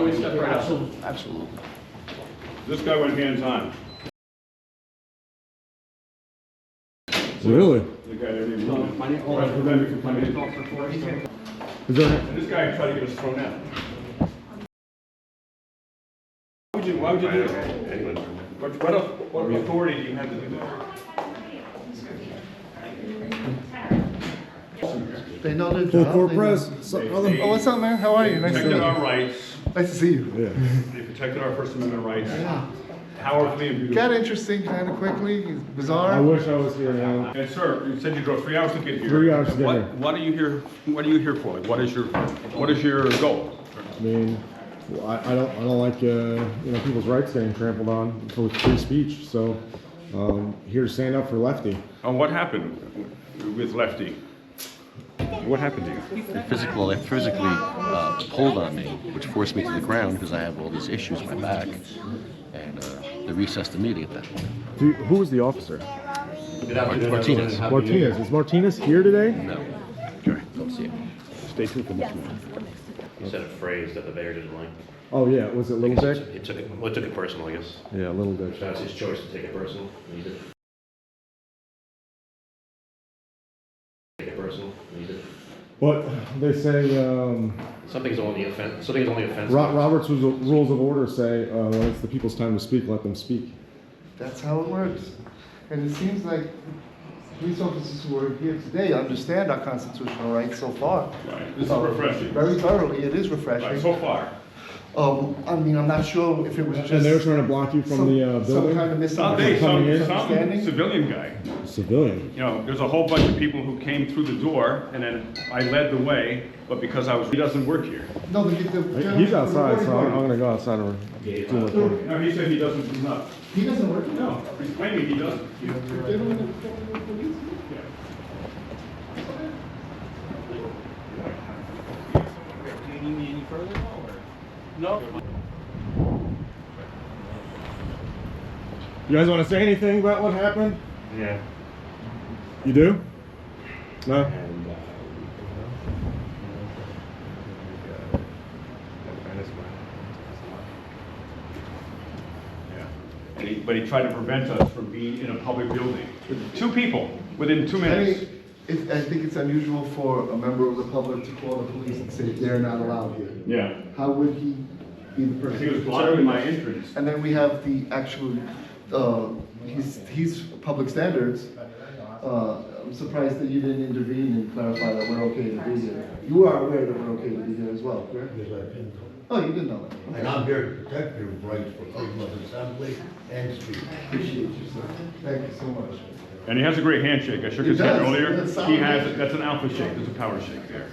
always separate. Absolutely. This guy went hands-on. Really? The guy there named Ruben. My name, Prevent me from coming in. Is there? And this guy tried to get us thrown out. Why would you do that? What authority do you have to do that? They know their Full job. court they press. know- Oh, what's up, man? How are you? Nice to Protected see our you. rights. Nice to see you. Yeah. They protected our First Amendment rights. Powerfully and Got beautifully. interesting kind of quickly. It's I bizarre. wish I was here now. And sir, you said you drove 3 hours to get here. 3 hours to get What- here. What are you here? What are you here for? What is your goal? I mean, I don't like people's rights getting trampled on for free speech. So here to stand up for Lefty. And what happened with Lefty? What happened to you? They physically pulled on me, which forced me to the ground because I have all these issues in my back, and they recessed the meeting at that point. Who was the officer? Martinez. Martinez. Is Martinez here today? No. Don't see it. Stay tuned for next month. He said a phrase that the mayor didn't like. Oh yeah, was it Little Dick? He took it personal, I guess. Yeah, Little Dick. That's his choice to take it personal. And he did. Take it personal. And he did. But they say Something's only offensive. Robert's rules of order say when it's the people's time to speak, let them speak. That's how it works. And it seems like police officers who are here today understand our constitutional rights so far. Right. This is refreshing. Very thoroughly. It is Right, refreshing. so far. I mean, I'm not sure if it was just. And they were trying to block you from the some building? kind of Some misunderstanding. civilian guy. Civilian. You know, there's a whole bunch of people who came through the door, and then I led the way, but because he doesn't work here. No, the gentleman He's from the outside, so boarding I'm party. gonna go outside and do my thing. No, he said he doesn't do nothing. He doesn't work. No, he's claiming he doesn't. Gentleman from the police. Do you need me any further, or? No. You guys want to say anything about what happened? Yeah. You do? No? And But he tried to prevent us from being in a public building. With 2 people within 2 I minutes. mean, I think it's unusual for a member of the public to call the police and say they're not allowed here. Yeah. How would he be the person? He was blocking my entrance. And then we have the actual, he's public standards. I'm surprised that you didn't intervene and clarify that we're okay to be here. You are aware that we're okay to be here as well, correct? Yes, I can. Oh, you didn't know that. And I'm here to protect your rights for freedom of assembly and speech. Appreciate you, sir. Thank you so much. And he has a great handshake. I shook He his hand does. earlier. That's He has, that's an alpha shake. There's a power shake there.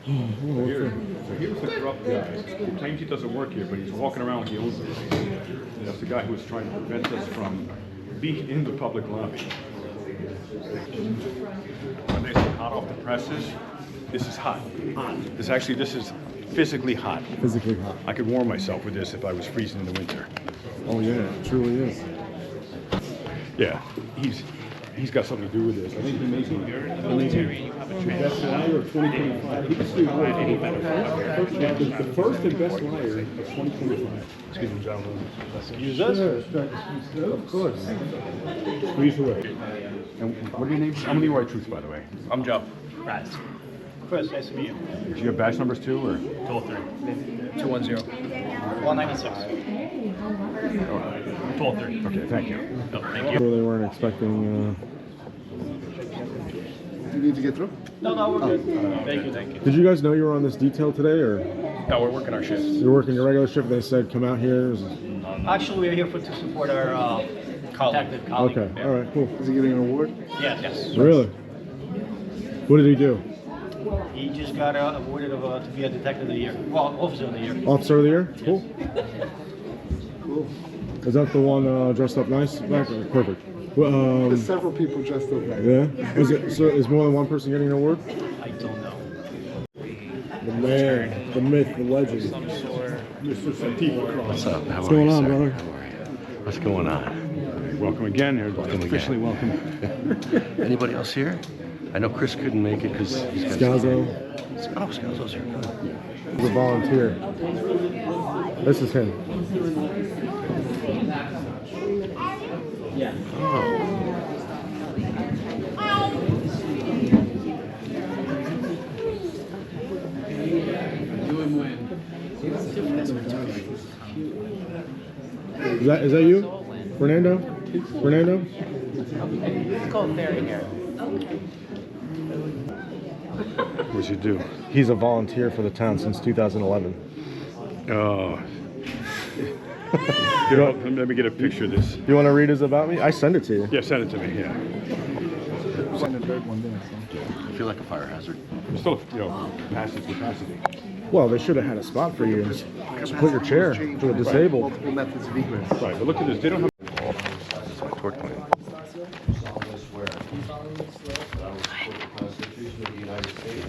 So here's the corrupt guy. He claims he doesn't work here, but he's walking around like he owns the place. And that's the guy who was trying to prevent us from being in the public lobby. When they say hot off the presses, this is hot. This is physically hot. Physically hot. I could warm myself with this if I was freezing in the winter. Oh yeah, it truly is. Yeah, he's got something to do with this. I think he may be best liar of 2025. He can still win any better. The first and best liar of 2025. Excuse me, gentlemen. Excuse us? Of course. Squeeze away. And what are your names? I'm gonna be right truth, by the way. I'm Joe. Right. Chris, nice to meet you. Do you have badge numbers too, or? 203. 210. 196. 1230. Okay, thank you. No, thank you. So they weren't expecting. You need to get through? No, we're good. Thank you. Did you guys know you were on this detail today, or No, we're working our shifts. you're working your regular shift? They said come out here. Actually, we're here to support our protected colleague. Okay, all right, cool. Is he getting an award? Yes. Really? What did he do? He just got awarded to be a detective of the year. Well, officer of the year. Officer of the year? Cool. Cool. Is that the one dressed up nice? Back? Perfect. Well, There's several people dressed up like yeah. Is it so? Is more than one person getting an award? I don't know. The man, the myth, the legend. Mr. Santifa. What's up? How What's are going you, on, sir? brother? How are you? What's going on? Welcome again. Welcome Officially again. welcome. Anybody else here? I know Chris couldn't make it because he's got Scazzo. Oh, Scalzo's here. He's a volunteer. This is him. Is that you? Fernando? Fernando? It's called Barry here. What's he do? He's a volunteer for the town since 2011. Oh. Here, let me get a picture of this. You want to read his about me? I send it to you. Yeah, send it to me, yeah. I feel like a fire hazard. Still, capacity. Well, they should have had a spot for you. Just put your chair for the disabled. Multiple methods of egress. Right, but look at this. They don't have. This is my tort claim. Constitution of the United States.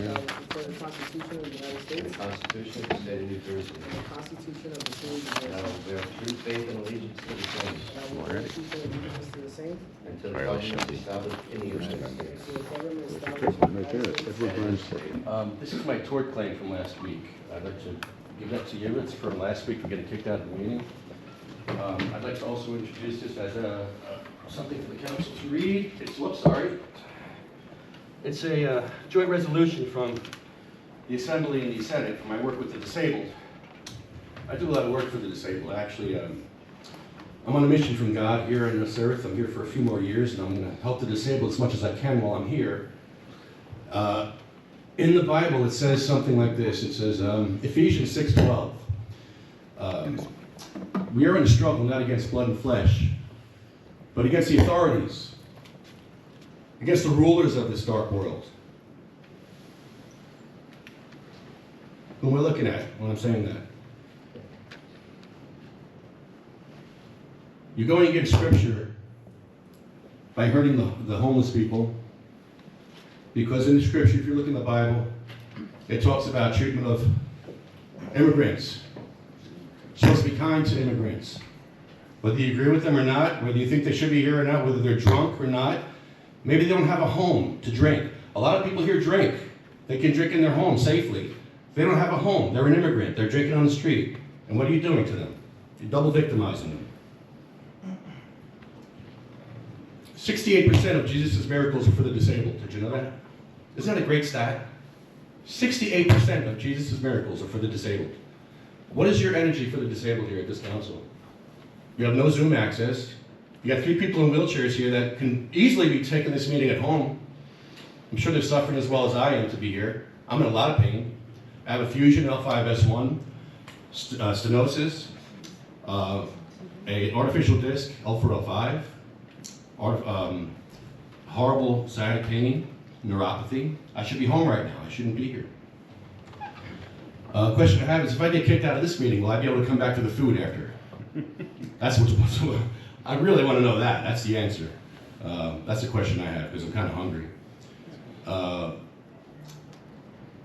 For the Constitution of the United States. The Constitution of the State of New Jersey. And the Constitution of the State of New And I Jersey. will bear true faith and allegiance to the same. And I will bear true faith and allegiance to the same. And to the government established in the United States. To the government established. This is my tort claim from last week. I'd like to give that to you. It's from last week for getting kicked out of the meeting. I'd like to also introduce this as something for the council to read. It's a joint resolution from the Assembly and the Senate for my work with the disabled. I do a lot of work for the disabled. Actually, I'm on a mission from God here on this earth. I'm here for a few more years, and I'm going to help the disabled as much as I can while I'm here. In the Bible, it says something like this. It says, Ephesians 6:12. We are in a struggle not against blood and flesh, but against the authorities, against the rulers of this dark world. Who am I looking at when I'm saying that? You're going against Scripture by hurting the homeless people, because in the Scripture, if you look in the Bible, it talks about treatment of immigrants. You're supposed to be kind to immigrants. Whether you agree with them or not, whether you think they should be here or not, whether they're drunk or not, maybe they don't have a home to drink. A lot of people here drink. They can drink in their home safely. They don't have a home. They're an immigrant. They're drinking on the street. And what are you doing to them? You're double victimizing them. 68% of Jesus' miracles are for the disabled. Did you know that? Isn't that a great stat? 68% of Jesus' miracles are for the disabled. What is your energy for the disabled here at this council? You have no Zoom access. You got 3 people in wheelchairs here that can easily be taking this meeting at home. I'm sure they're suffering as well as I am to be here. I'm in a lot of pain. I have a fusion L5S1, stenosis, an artificial disc L4L5, horrible sciatic pain, neuropathy. I should be home right now. I shouldn't be here. Question I have is, if I get kicked out of this meeting, will I be able to come back to the food after? That's what's I really want to know that. That's the answer. That's the question I have, because I'm kind of hungry.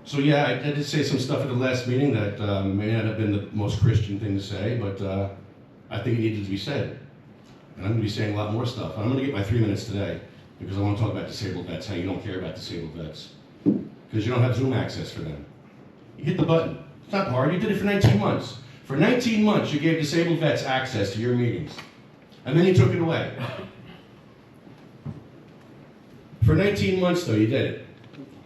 So yeah, I did say some stuff at the last meeting that may not have been the most Christian thing to say, but I think it needed to be said. And I'm going to be saying a lot more stuff. And I'm going to get my 3 minutes today, because I want to talk about disabled vets, how you don't care about disabled vets. Because you don't have Zoom access for them. You hit the button. It's not hard. You did it for 19 months. For 19 months, you gave disabled vets access to your meetings. And then you took it away. For 19 months, though, you did it.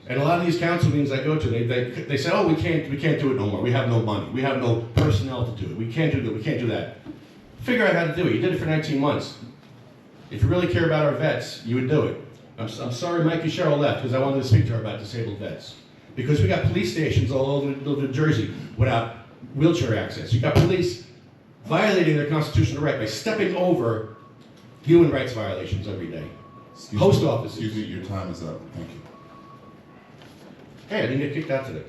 And a lot of these council meetings I go to, they say, oh, we can't do it no more. We have no money. We have no personnel to do it. We can't do that. We can't do that. Figure out how to do it. You did it for 19 months. If you really care about our vets, you would do it. I'm sorry Mikey Sherrill left, because I wanted to speak to her about disabled vets. Because we got police stations all over New Jersey without wheelchair access. You got police violating their constitutional right by stepping over human rights violations every day. Post offices. Excuse me, your time is up. Thank you. Hey, I didn't get kicked out today.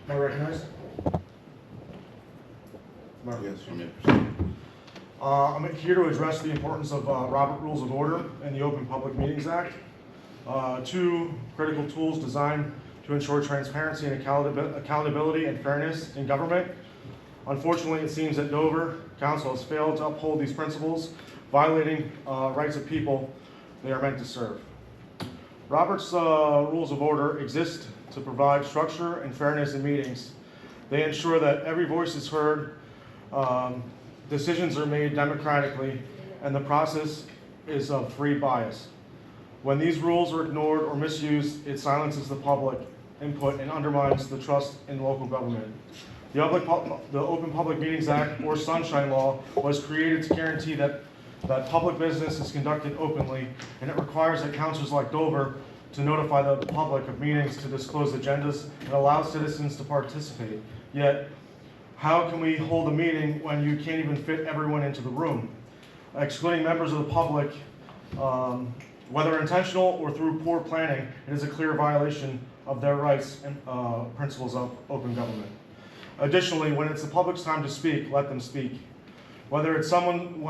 Am I recognized? Yes, you may proceed. I'm here to address the importance of Robert Rules of Order and the Open Public Meetings Act. 2 critical tools designed to ensure transparency and accountability and fairness in government. Unfortunately, it seems that Dover council has failed to uphold these principles, violating rights of people they are meant to serve. Robert's Rules of Order exist to provide structure and fairness in meetings. They ensure that every voice is heard, decisions are made democratically, and the process is of free bias. When these rules are ignored or misused, it silences the public input and undermines the trust in local government. The Open Public Meetings Act, or Sunshine Law, was created to guarantee that public business is conducted openly, and it requires that councils like Dover to notify the public of meetings, to disclose agendas, and allow citizens to participate. Yet, how can we hold a meeting when you can't even fit everyone into the room? Excluding members of the public, whether intentional or through poor planning, it is a clear violation of their rights and principles of open government. Additionally, when it's the public's time to speak, let them speak. Whether someone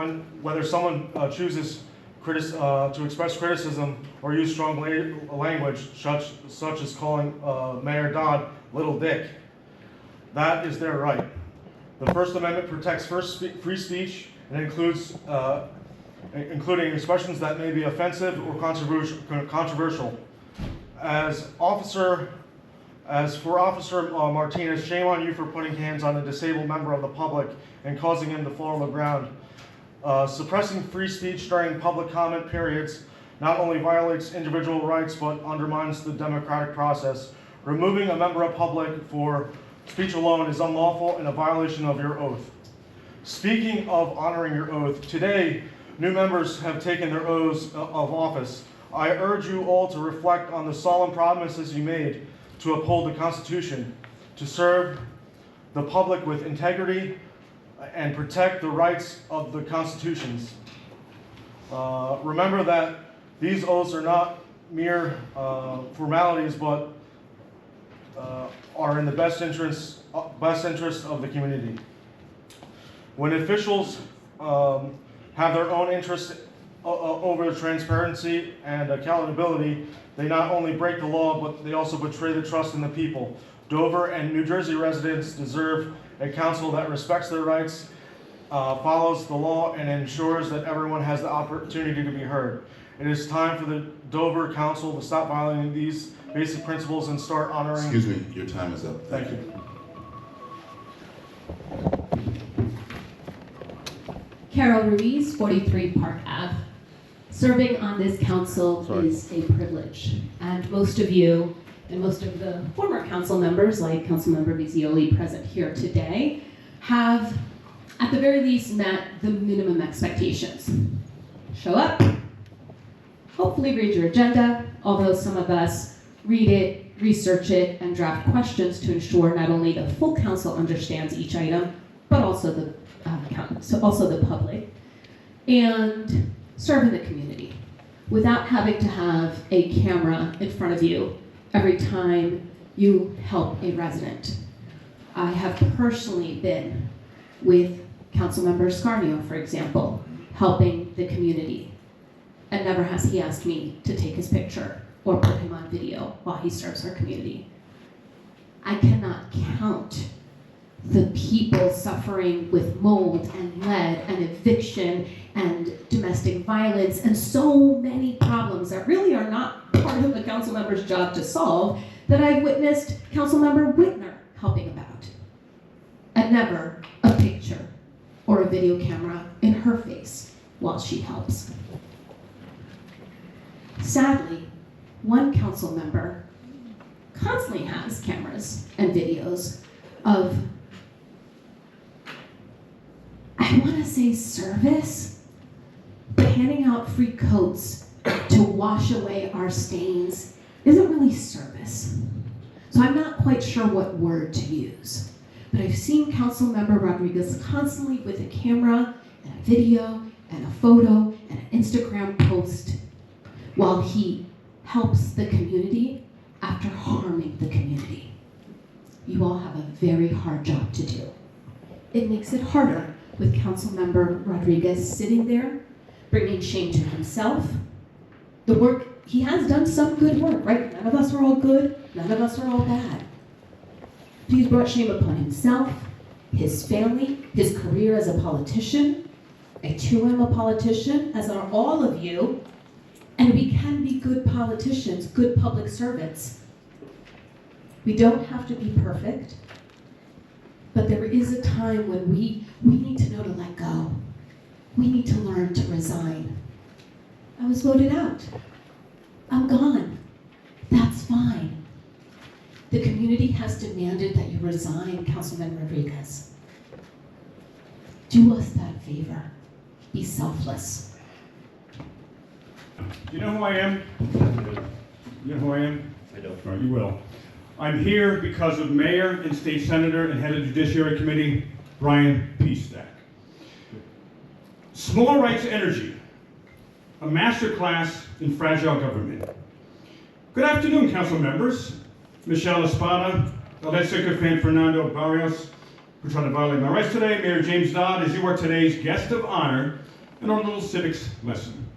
chooses to express criticism or use strong language, such as calling Mayor Dodd Little Dick, that is their right. The First Amendment protects free speech and includes including expressions that may be offensive or controversial. As for Officer Martinez, shame on you for putting hands on a disabled member of the public and causing him to fall on the ground. Suppressing free speech during public comment periods not only violates individual rights but undermines the democratic process. Removing a member of public for speech alone is unlawful and a violation of your oath. Speaking of honoring your oath, today new members have taken their oaths of office. I urge you all to reflect on the solemn promises you made to uphold the Constitution, to serve the public with integrity, and protect the rights of the constitutions. Remember that these oaths are not mere formalities, but are in the best interest of the community. When officials have their own interests over transparency and accountability, they not only break the law, but they also betray the trust in the people. Dover and New Jersey residents deserve a council that respects their rights, follows the law, and ensures that everyone has the opportunity to be heard. It is time for the Dover Council to stop violating these basic principles and start honoring... Excuse me, your time is up. Thank you. Carol Ruiz, 43 Park Ave. Serving on this council is a privilege, and most of you and most of the former council members, like Councilmember Vizioli present here today, have at the very least met the minimum expectations. Show up, hopefully read your agenda, although some of us read it, research it, and draft questions to ensure not only the full council understands each item, but also the public, and serve in the community without having to have a camera in front of you every time you help a resident. I have personally been with Councilmember Scarnio, for example, helping the community, and never has he asked me to take his picture or put him on video while he serves our community. I cannot count the people suffering with mold and lead and eviction and domestic violence and so many problems that really are not part of the council member's job to solve that I've witnessed Councilmember Whitner helping about. And never a picture or a video camera in her face while she helps. Sadly, one council member constantly has cameras and videos of, I want to say service, but handing out free coats to wash away our stains isn't really service. So I'm not quite sure what word to use. But I've seen Councilmember Rodriguez constantly with a camera and a video and a photo and an Instagram post while he helps the community after harming the community. You all have a very hard job to do. It makes it harder with Councilmember Rodriguez sitting there, bringing shame to himself. The work, he has done some good work, right? None of us are all good, none of us are all bad. But he's brought shame upon himself his family, his career as a politician. I too am a politician, as are all of you, and we can be good politicians, good public servants. We don't have to be perfect, but there is a time when we need to know to let go. We need to learn to resign. I was voted out. I'm gone. That's fine. The community has demanded that you resign, Councilman Rodriguez. Do us that favor. Be selfless. You know who I am? You know who I am? I don't. All right, you will. I'm here because of Mayor and State Senator and Head of the Judiciary Committee, Brian Piestak. Small Rights Energy, a masterclass in fragile government. Good afternoon, council members. Michelle Espada, Aled Sycophant Fernando Barrios, who tried to violate my rights today, Mayor James Dodd, as you are today's guest of honor in our little civics lesson.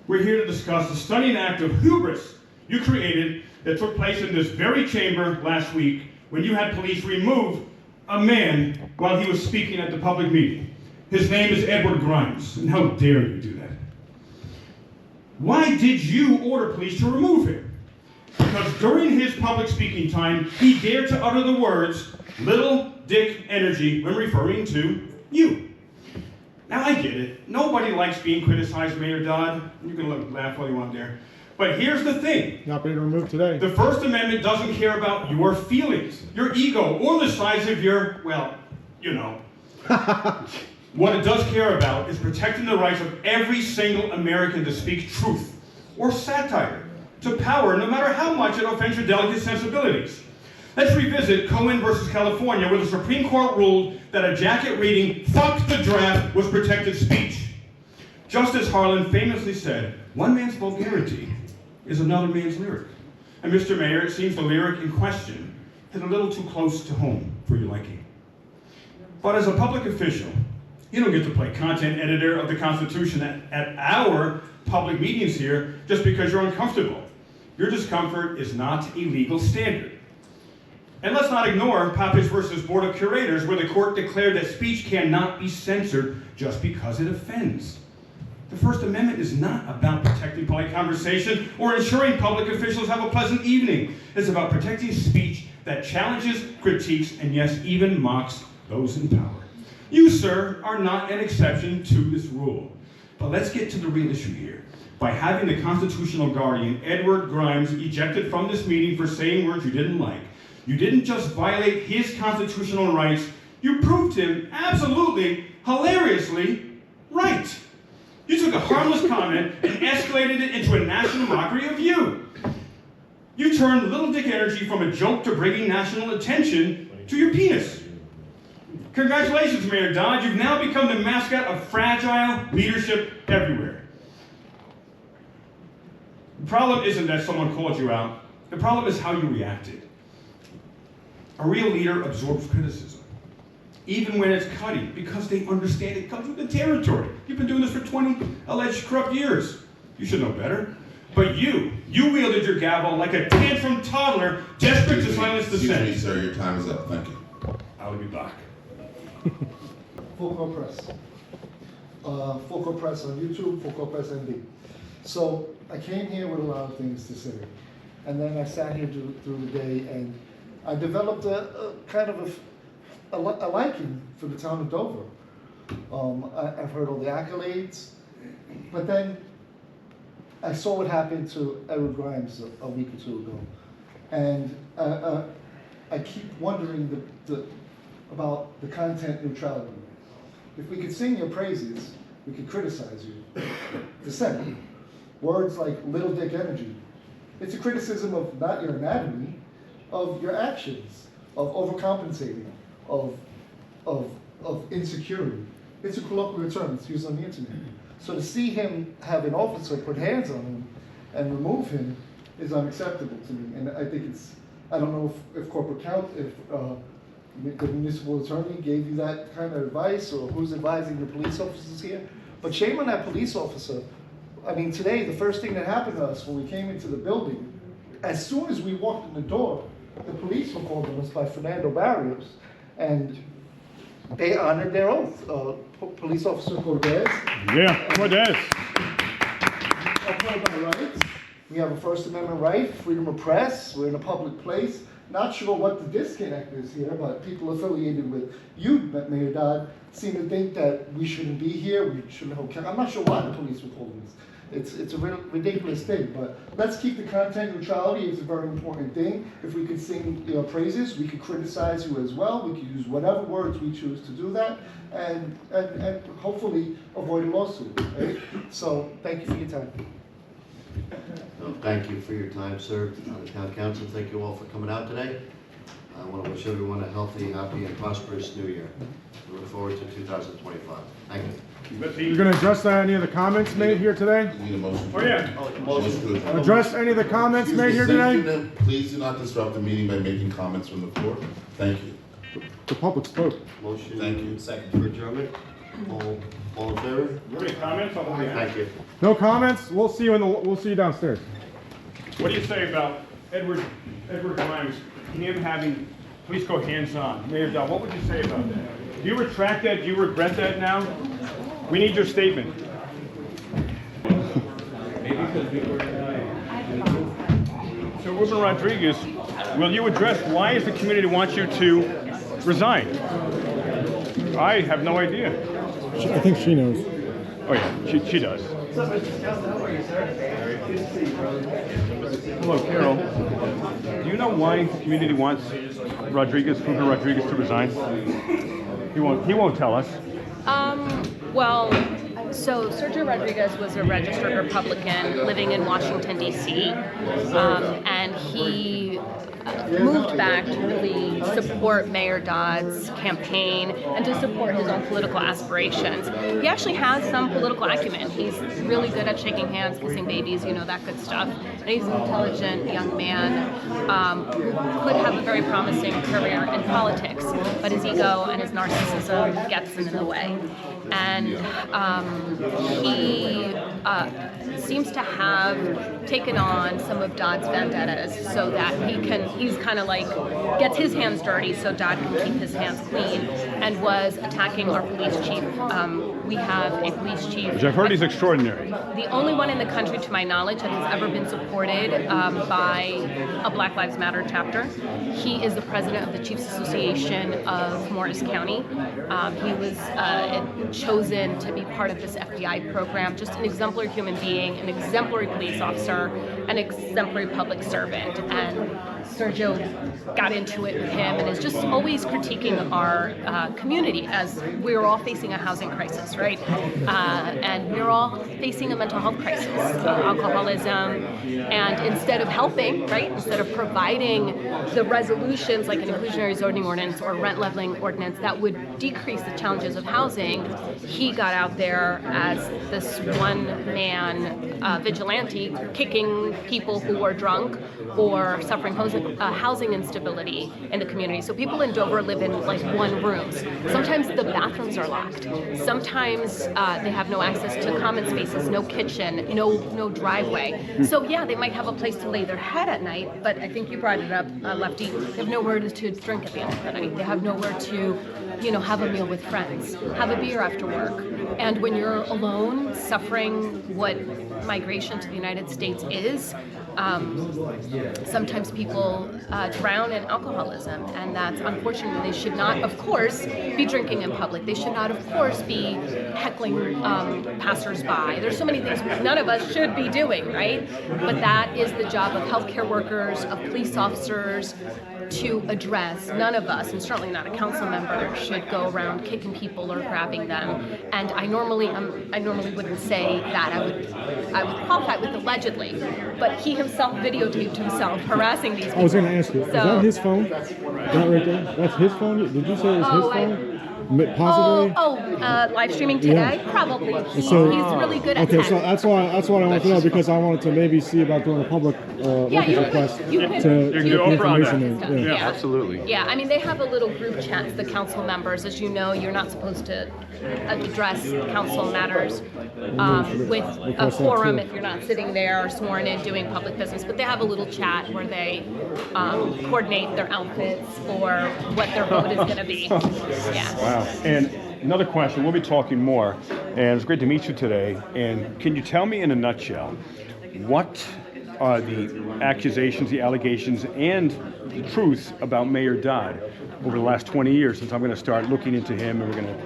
We're here to discuss the stunning act of hubris you created that took place in this very chamber last week when you had police remove a man while he was speaking at the public meeting. His name is Edward Grimes, and how dare you do that? Why did you order police to remove him? Because during his public speaking time, he dared to utter the words, "Little Dick Energy," when referring to you. Now I get it. Nobody likes being criticized, Mayor Dodd. You can laugh all you want there. But here's the thing. Not being removed today. The First Amendment doesn't care about your feelings, your ego, or the size of your, well, you know. What it does care about is protecting the rights of every single American to speak truth or satire to power, no matter how much it offends your delicate sensibilities. Let's revisit Cohen versus California, where the Supreme Court ruled that a jacket reading, "Fuck the draft," was protected speech. Justice Harlan famously said, "One man's vulgarity is another man's lyric." And Mr. Mayor, it seems the lyric in question hit a little too close to home for your liking. But as a public official, you don't get to play content editor of the Constitution at our public meetings here just because you're uncomfortable. Your discomfort is not a legal standard. And let's not ignore Papich versus Board of Curators, where the court declared that speech cannot be censored just because it offends. The First Amendment is not about protecting polite conversation or ensuring public officials have a pleasant evening. It's about protecting speech that challenges, critiques, and yes, even mocks those in power. You, sir, are not an exception to this rule. But let's get to the real issue here. By having the constitutional guardian, Edward Grimes, ejected from this meeting for saying words you didn't like, you didn't just violate his constitutional rights, you proved him absolutely, hilariously right. You took a harmless comment and escalated it into a national mockery of you. You turned Little Dick Energy from a joke to bringing national attention to your penis. Congratulations, Mayor Dodd. You've now become the mascot of fragile leadership everywhere. The problem isn't that someone called you out. The problem is how you reacted. A real leader absorbs criticism, even when it's cutting, because they understand it comes with the territory. You've been doing this for 20 alleged corrupt years. You should know better. But you wielded your gavel like a tantrum toddler, desperate to silence dissent. Excuse me, sir, your time is up. Thank you. I will be back. Full Court Press. Full Court Press on YouTube, Full Court Press ND. So I came here with a lot of things to say. And then I sat here through the day and I developed a kind of a liking for the town of Dover. I've heard all the accolades, but then I saw what happened to Edward Grimes a week or two ago. And I keep wondering about the content neutrality. If we could sing your praises, we could criticize you. Dissent. Words like Little Dick Energy. It's a criticism of not your anatomy, of your actions, of overcompensating, of insecurity. It's a colloquial term, it's used on the internet. So to see him have an officer put hands on him and remove him is unacceptable to me. And I think I don't know if corporate if the municipal attorney gave you that kind of advice or who's advising the police officers here. But shame on that police officer. I mean, today, the first thing that happened to us when we came into the building, as soon as we walked in the door, the police were called on us by Fernando Barrios, and they honored their oath. Police Officer Cortez Yeah, Cortez. upheld our rights. We have a First Amendment right, freedom of press, we're in a public place. Not sure what the disconnect is here, but people affiliated with you, Mayor Dodd, seem to think that we shouldn't be here, we shouldn't hold camera. I'm not sure why the police withholding this. It's a ridiculous thing, but let's keep the content neutrality. It's a very important thing. If we could sing your praises, we could criticize you as well. We could use whatever words we choose to do that, and hopefully avoid a lawsuit. Right? So thank you for your time. Well, thank you for your time served on the town council. Thank you all for coming out today. I want to wish everyone a healthy, happy, and prosperous new year. We look forward to 2025. Thank you. You're gonna address any of the comments made here today? Need a motion? Oh, yeah. Motion to adjourn. Address any of the comments made here today? Please do not disrupt the meeting by making comments from the floor. Thank you. The public spoke. Motion. Thank you. Second for adjournment. All in favor? Any comments? Thank you. No comments? We'll see you downstairs. What do you say about Edward Grimes, him having police go hands-on? Mayor Dodd, what would you say about that? Do you retract that? Do you regret that now? We need your statement. So Ruben Rodriguez, will you address why does the community want you to resign? I have no idea. I think she knows. Oh yeah, she does. Hello, Carol. Do you know why the community wants Ruben Rodriguez to resign? He won't tell us. Well, so Sergio Rodriguez was a registered Republican living in Washington, D.C., and he moved back to really support Mayor Dodd's campaign and to support his own political aspirations. He actually has some political acumen. He's really good at shaking hands, kissing babies, you know, that good stuff. And he's an intelligent young man who could have a very promising career in politics, but his ego and his narcissism gets in the way. And he seems to have taken on some of Dodd's vendettas so that he's kind of like gets his hands dirty so Dodd can keep his hands clean, and was attacking our police chief. We have a police chief, Which I've heard is extraordinary. the only one in the country to my knowledge that has ever been supported by a Black Lives Matter chapter. He is the president of the Chiefs Association of Morris County. He was chosen to be part of this FBI program, just an exemplary human being, an exemplary police officer, an exemplary public servant. And Sergio got into it with him and is just always critiquing our community, as we're all facing a housing crisis, right? And we're all facing a mental health crisis, alcoholism, and instead of helping, right, instead of providing the resolutions like an inclusionary zoning ordinance or rent leveling ordinance that would decrease the challenges of housing, he got out there as this one-man vigilante kicking people who were drunk or suffering housing instability in the community. So people in Dover live in like one rooms. Sometimes the bathrooms are locked. Sometimes they have no access to common spaces, no kitchen, no driveway. So yeah, they might have a place to lay their head at night, but I think you brought it up, Lefty, they have nowhere to drink at the end of the night. They have nowhere to, have a meal with friends, have a beer after work. And when you're alone, suffering what migration to the United States is, sometimes people drown in alcoholism, and that's unfortunate. They should not, of course, be drinking in public. They should not, of course, be heckling passersby. There's so many things none of us should be doing, right? But that is the job of healthcare workers, of police officers, to address. None of us, and certainly not a council member, should go around kicking people or grabbing them. And I normally wouldn't say that. I would qualify with allegedly, but he himself videotaped himself harassing these people. I was going to ask you, is So- that his phone? That right there? That's his phone? Did you say it's his phone? Possibly? Live streaming today? Yeah. Probably. He's So- really good at Okay, that. so that's what I wanted to know, because I wanted to maybe see about doing a public request you could to do get the Oprah on information that. in. Yeah. Absolutely. Yeah, I mean, they have a little group chat, the council members. As you know, you're not supposed to address council matters with a Request that quorum too. if you're not sitting there or sworn in doing public business. But they have a little chat where they coordinate their outfits or what their vote is going to be. Yeah. Wow. And another question, we'll be talking more, and it's great to meet you today. And can you tell me in a nutshell, what are the accusations, the allegations, and the truth about Mayor Dodd over the last 20 years, since I'm going to start looking into him, and we're going to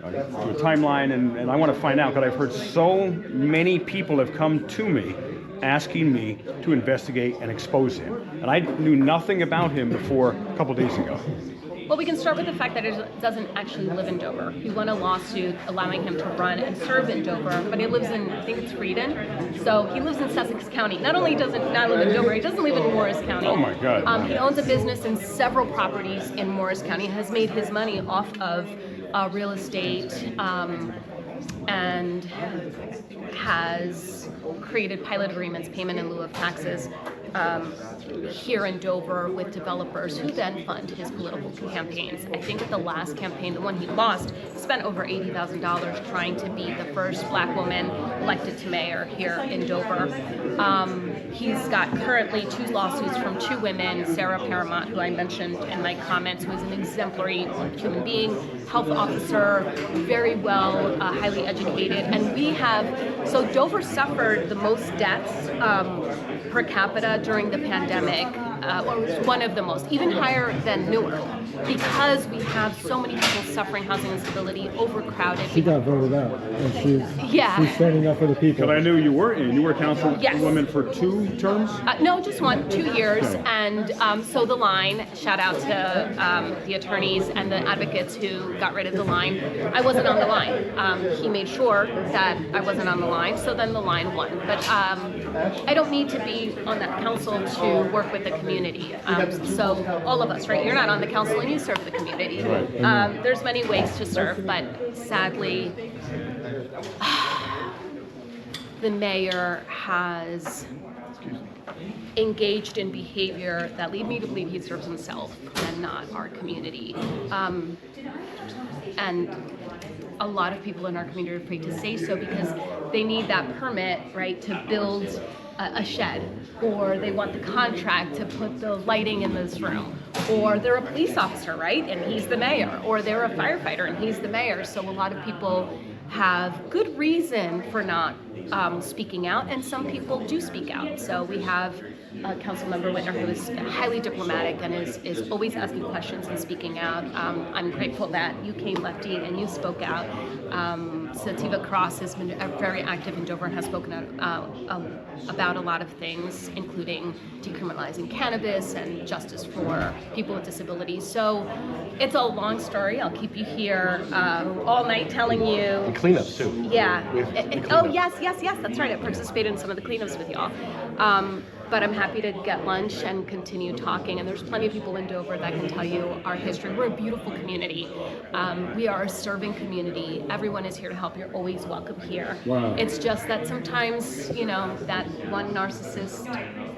do a timeline, and I want to find out, because I've heard so many people have come to me asking me to investigate and expose him. And I knew nothing about him before a couple days ago. Well, we can start with the fact that he doesn't actually live in Dover. He won a lawsuit allowing him to run and serve in Dover, but he lives in, I think it's Frieden. So he lives in Sussex County. Not only does he not live in Dover, he doesn't live in Morris County. Oh my God. He owns a business in several properties in Morris County, has made his money off of real estate, and has created pilot agreements, payment in lieu of taxes, here in Dover with developers who then fund his political campaigns. I think at the last campaign, the one he lost, he spent over $80,000 trying to be the first black woman elected to mayor here in Dover. He's got currently 2 lawsuits from 2 women, Sarah Paramount, who I mentioned in my comments, who is an exemplary human being, health officer, very well, highly educated. And we have, so Dover suffered the most deaths per capita during the pandemic, one of the most, even higher than Newark, because we have so many people suffering housing instability, overcrowded. She got voted out, and she's standing up for the people. But I knew you were a councilwoman Yes. for 2 terms? No, just 1, 2 years, and so the line, shout out to the attorneys and the advocates who got rid of the line. I wasn't on the line. He made sure that I wasn't on the line, so then the line won. But I don't need to be on that council to work with the community. So all of us, right? You're not on the council and you serve the community. There's many ways to serve, but sadly, the mayor has engaged in behavior that lead me to believe he serves himself and not our community. And a lot of people in our community are afraid to say so because they need that permit, right, to build a shed, or they want the contract to put the lighting in this room, or they're a police officer, right, and he's the mayor, or they're a firefighter and he's the mayor. So a lot of people have good reason for not speaking out, and some people do speak out. So we have Councilmember Whitner, who is highly diplomatic and is always asking questions and speaking out. I'm grateful that you came, Lefty, and you spoke out. Sativa Cross has been very active in Dover and has spoken out about a lot of things, including decriminalizing cannabis and justice for people with disabilities. So it's a long story. I'll keep you here all night telling you. And cleanups too. Yeah. Oh, yes, that's right. I participated in some of the cleanups with y'all. But I'm happy to get lunch and continue talking. And there's plenty of people in Dover that can tell you our history. We're a beautiful community. We are a serving community. Everyone is here to help. You're always welcome here. Wow. It's just that sometimes, that one narcissist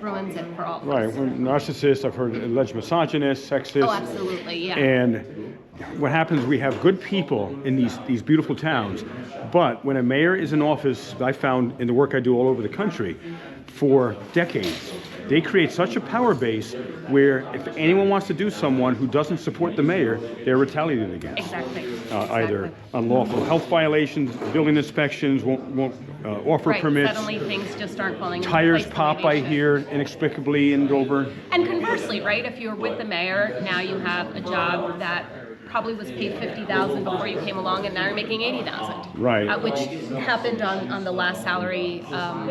ruins it for all of us. Right, narcissist, I've heard alleged misogynist, sexist. Oh, absolutely, yeah. And what happens, we have good people in these beautiful towns, but when a mayor is in office, I found in the work I do all over the country, for decades, they create such a power base where if anyone wants to do someone who doesn't support the mayor, they're retaliated against. Exactly. Either unlawful health violations, building inspections, won't offer Right, permits. suddenly things just aren't falling into Tires place pop, the way I they should. hear, inexplicably in Dover. And conversely, right, if you're with the mayor, now you have a job that probably was paid $50,000 before you came along, and now you're making $80,000. Right. Which happened on the last salary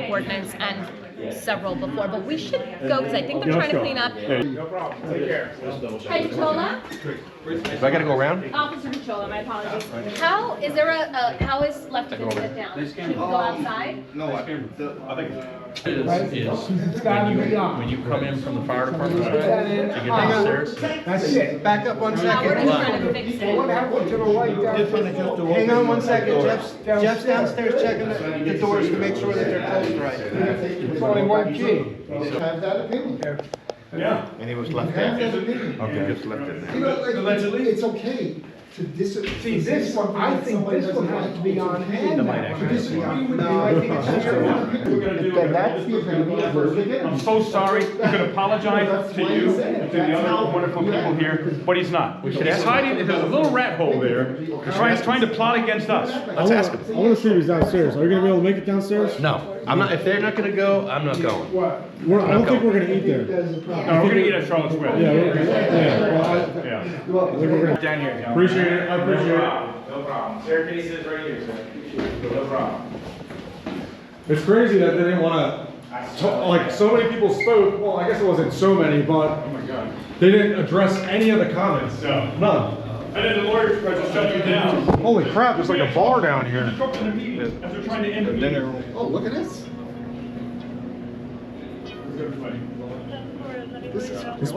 ordinance and several before. But we should go because I think they're trying to clean up. No problem. Take care. Hey, Pachola? Do I gotta go around? Officer Pachola, my apologies. How is Lefty going to sit down? Should we go outside? When you come in from the fire department, to get downstairs. That's it. Back up 1 We're second. just trying to fix it. What happened to the light down? Hang on 1 second. Jeff's downstairs checking the doors to make sure that they're closed right. It's only one key. Have that opinion. Yeah. And he was left Have there. that opinion. Okay. Just left it You there. know, like, it's okay to dis. See, this one, I think this one has to be on hand now. No, I think it's I'm so sorry. You can apologize to you, to the other wonderful people here, but he's not. He's hiding, there's a little rat hole there, trying to plot against us. Let's ask him. I want to see if he's downstairs. Are you gonna be able to make it downstairs? No, I'm not, if they're not gonna go, I'm not going. I don't think we're gonna eat there. No, we're gonna eat at Charlotte Square. Yeah, well, Down here, John. appreciate it, I appreciate it. No problem. Staircase is right here, sir. No problem. It's crazy that they didn't wanna, like, so many people spoke, well, I guess it wasn't so many, but Oh my God. they didn't address any of the comments. No. None. And then the lawyers tried to shut you down. Holy crap, there's like a bar down here. Interrupting the meeting as they're trying to end the meeting. Oh, look at this. It's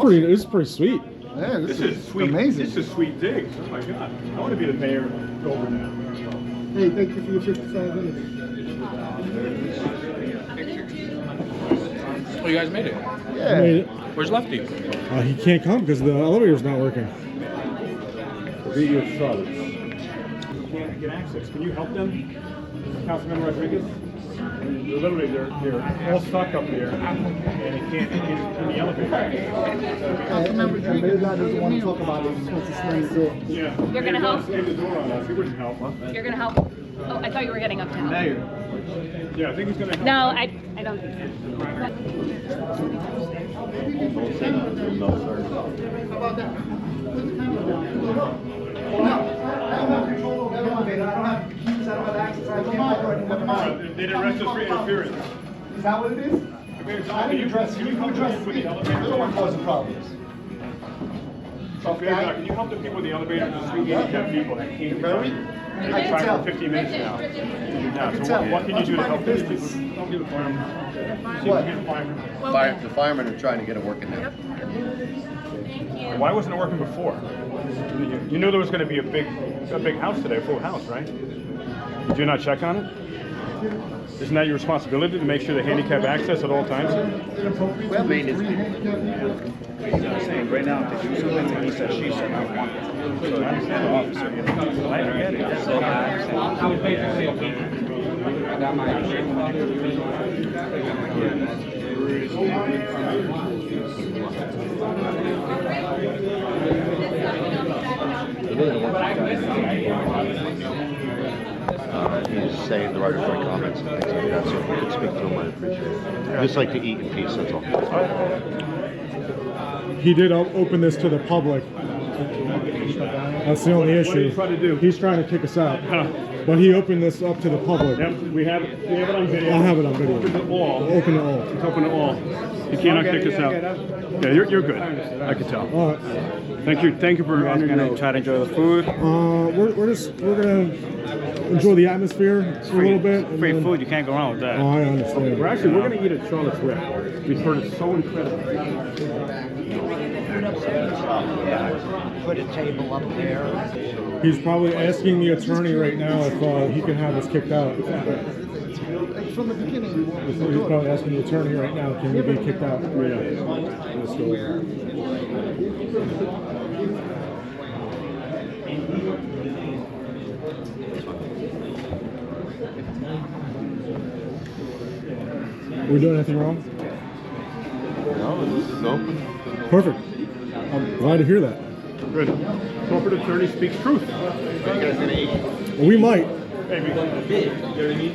pretty sweet. Yeah, This is sweet. amazing. This is sweet digs. Oh my God. I want to be the mayor of Dover now. Hey, thank you for your 55 minutes. Oh, you guys made it. Yeah. Made it. Where's Lefty? He can't come because the elevator's not working. Radio Charlotte. Can't get access. Can you help them, Councilman Rodriguez? Literally, they're all stuck up there, and they can't get in the elevator. And maybe God doesn't want to talk about it. He just wants to slam the door. Yeah. You're gonna help? Leave the door on us. He wouldn't help, huh? You're gonna help? Oh, I thought you were getting up to help. Yeah, I think he's gonna help. No, I don't think so. They didn't arrest us for interference. Is that what it is? I didn't address Can you help the people with the elevator? You're the one causing problems. Can you help the people with the elevator, the three handicapped people that can't? Very? I've I been can trying tell. for 15 minutes now. Yeah, so tell. what can you do to help these people? Business. Don't give the firemen. See if we What? can get a fireman. The firemen are trying to get it working now. Why wasn't it working before? You knew there was going to be a big house today, a full house, right? Did you not check on it? Isn't that your responsibility to make sure the handicap access at all times? Well, maintenance. I'm saying right now, to do something, he said, she said, I want it. So I understand the officer. I get it. So I would basically I got my He's saying derogatory comments and things like that, so if you could speak to him, I'd appreciate it. I just like to eat in peace, that's all. He did open this to the public. That's the only issue. What are you trying to do? He's trying to kick us out. But he opened this up to the public. Yep, we have it on video. I'll have it on video. Open to all. Open to all. It's open to all. You cannot kick us out. Yeah, you're good. I can tell. All right. Thank you for try to enjoy the food. We're gonna enjoy the atmosphere a little bit. and Free then- food, you can't go wrong with that. Oh, I understand. We're going to eat at Charlotte Square. We've heard it's so incredible. Put a table up there. He's probably asking the attorney right now if he can have us kicked out. From the beginning, we wanted to He's do it. probably asking the attorney right now, can we be kicked out? Let's go. We doing anything wrong? No. Perfect. I'm glad to hear that. Good. Corporate attorney speaks truth. We might. Maybe.